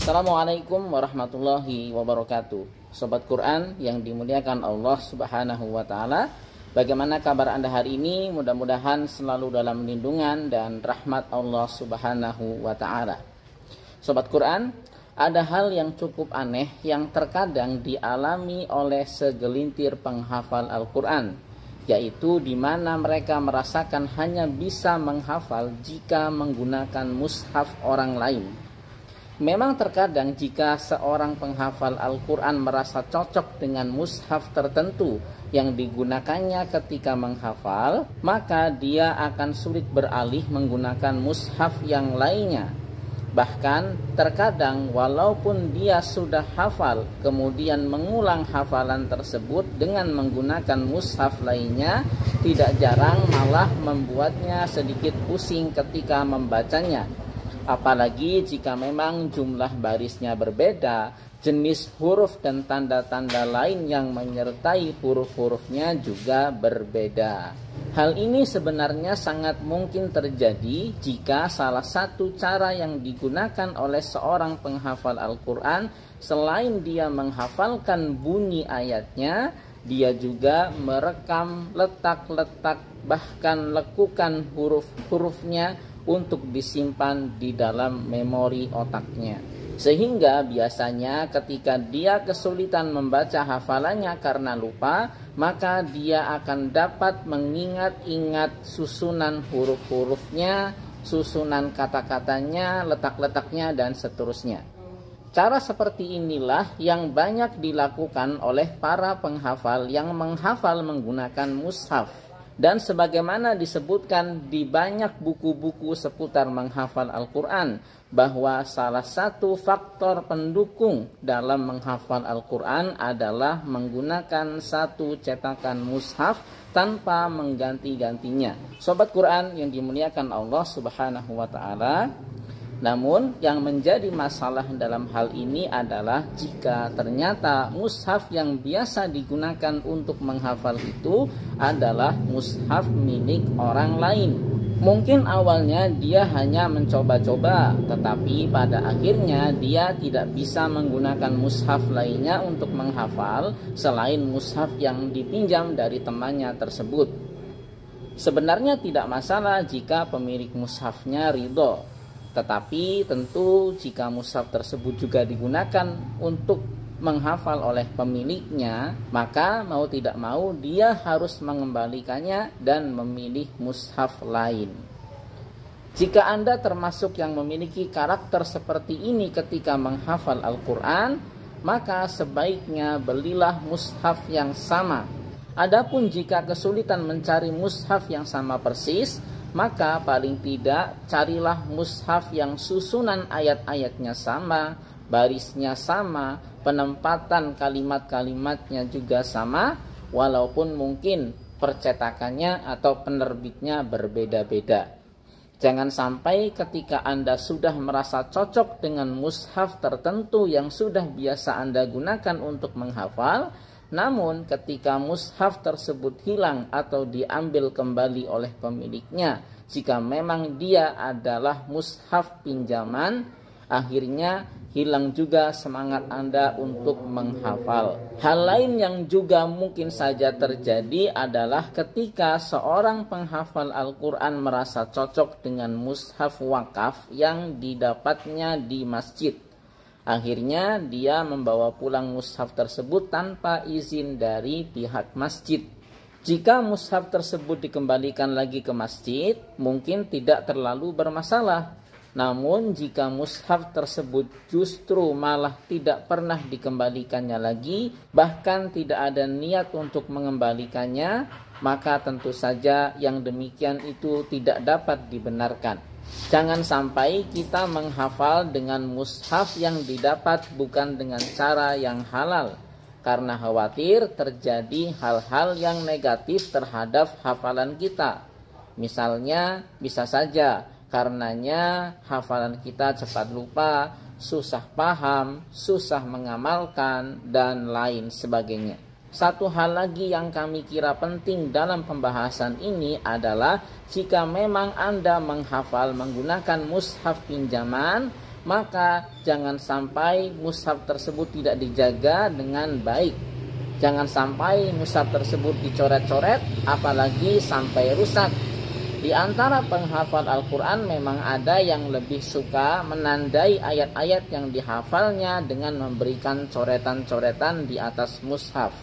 Assalamualaikum warahmatullahi wabarakatuh. Sobat Quran yang dimuliakan Allah Subhanahu wa taala, bagaimana kabar Anda hari ini? Mudah-mudahan selalu dalam lindungan dan rahmat Allah Subhanahu wa taala. Sobat Quran, ada hal yang cukup aneh yang terkadang dialami oleh segelintir penghafal Al-Quran, yaitu di mana mereka merasakan hanya bisa menghafal jika menggunakan mushaf orang lain. Memang terkadang jika seorang penghafal Al-Quran merasa cocok dengan mushaf tertentu yang digunakannya ketika menghafal, maka dia akan sulit beralih menggunakan mushaf yang lainnya. Bahkan terkadang walaupun dia sudah hafal, kemudian mengulang hafalan tersebut dengan menggunakan mushaf lainnya, tidak jarang malah membuatnya sedikit pusing ketika membacanya. Apalagi jika memang jumlah barisnya berbeda, jenis huruf dan tanda-tanda lain yang menyertai huruf-hurufnya juga berbeda. Hal ini sebenarnya sangat mungkin terjadi jika salah satu cara yang digunakan oleh seorang penghafal Al-Quran, selain dia menghafalkan bunyi ayatnya, dia juga merekam letak-letak bahkan lekukan huruf-hurufnya untuk disimpan di dalam memori otaknya. Sehingga biasanya ketika dia kesulitan membaca hafalannya karena lupa, maka dia akan dapat mengingat-ingat susunan huruf-hurufnya, susunan kata-katanya, letak-letaknya, dan seterusnya. Cara seperti inilah yang banyak dilakukan oleh para penghafal yang menghafal menggunakan mushaf. Dan sebagaimana disebutkan di banyak buku-buku seputar menghafal Al-Quran, bahwa salah satu faktor pendukung dalam menghafal Al-Quran adalah menggunakan satu cetakan mushaf tanpa mengganti-gantinya. Sobat Quran yang dimuliakan Allah Subhanahu wa ta'ala, namun yang menjadi masalah dalam hal ini adalah jika ternyata mushaf yang biasa digunakan untuk menghafal itu adalah mushaf milik orang lain. Mungkin awalnya dia hanya mencoba-coba, tetapi pada akhirnya dia tidak bisa menggunakan mushaf lainnya untuk menghafal selain mushaf yang dipinjam dari temannya tersebut. Sebenarnya tidak masalah jika pemilik mushafnya ridho, tetapi tentu jika mushaf tersebut juga digunakan untuk menghafal oleh pemiliknya, maka mau tidak mau dia harus mengembalikannya dan memilih mushaf lain. Jika Anda termasuk yang memiliki karakter seperti ini ketika menghafal Al-Quran, maka sebaiknya belilah mushaf yang sama. Adapun jika kesulitan mencari mushaf yang sama persis, maka paling tidak carilah mushaf yang susunan ayat-ayatnya sama, barisnya sama, penempatan kalimat-kalimatnya juga sama, walaupun mungkin percetakannya atau penerbitnya berbeda-beda. Jangan sampai ketika Anda sudah merasa cocok dengan mushaf tertentu yang sudah biasa Anda gunakan untuk menghafal, namun ketika mushaf tersebut hilang atau diambil kembali oleh pemiliknya, jika memang dia adalah mushaf pinjaman, akhirnya hilang juga semangat Anda untuk menghafal. Hal lain yang juga mungkin saja terjadi adalah ketika seorang penghafal Al-Quran merasa cocok dengan mushaf wakaf yang didapatnya di masjid. Akhirnya dia membawa pulang mushaf tersebut tanpa izin dari pihak masjid. Jika mushaf tersebut dikembalikan lagi ke masjid, mungkin tidak terlalu bermasalah. Namun jika mushaf tersebut justru malah tidak pernah dikembalikannya lagi, bahkan tidak ada niat untuk mengembalikannya, maka tentu saja yang demikian itu tidak dapat dibenarkan. Jangan sampai kita menghafal dengan mushaf yang didapat bukan dengan cara yang halal, karena khawatir terjadi hal-hal yang negatif terhadap hafalan kita. Misalnya, bisa saja karenanya hafalan kita cepat lupa, susah paham, susah mengamalkan, dan lain sebagainya. Satu hal lagi yang kami kira penting dalam pembahasan ini adalah jika memang Anda menghafal menggunakan mushaf pinjaman, maka jangan sampai mushaf tersebut tidak dijaga dengan baik. Jangan sampai mushaf tersebut dicoret-coret, apalagi sampai rusak. Di antara penghafal Al-Quran memang ada yang lebih suka menandai ayat-ayat yang dihafalnya dengan memberikan coretan-coretan di atas mushaf.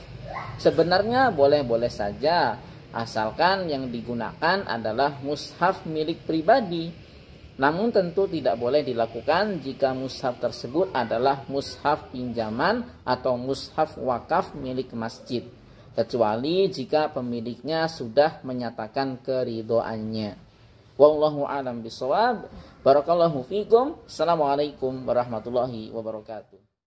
Sebenarnya boleh-boleh saja, asalkan yang digunakan adalah mushaf milik pribadi. Namun tentu tidak boleh dilakukan jika mushaf tersebut adalah mushaf pinjaman atau mushaf wakaf milik masjid, kecuali jika pemiliknya sudah menyatakan keridhoannya. Wallahu a'lam bishawab. Barakallahu fikum. Assalamualaikum warahmatullahi wabarakatuh.